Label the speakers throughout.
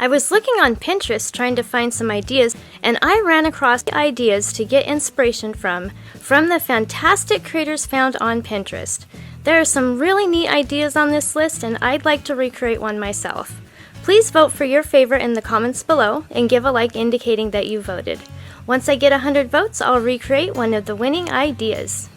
Speaker 1: I was looking on Pinterest trying to find some ideas, and I ran across ideas to get inspiration from the fantastic creators found on Pinterest. There are some really neat ideas on this list, and I'd like to recreate one myself. Please vote for your favorite in the comments below and give a like indicating that you voted. Once I get 100 votes, I'll recreate one of the winning ideas.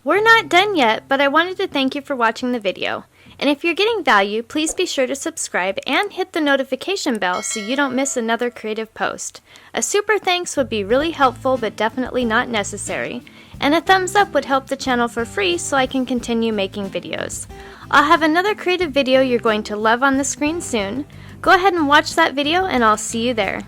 Speaker 1: We're not done yet, but I wanted to thank you for watching the video. And if you're getting value, please be sure to subscribe and hit the notification bell so you don't miss another creative post. A super thanks would be really helpful but definitely not necessary. And a thumbs up would help the channel for free so I can continue making videos. I'll have another creative video you're going to love on the screen soon. Go ahead and watch that video and I'll see you there.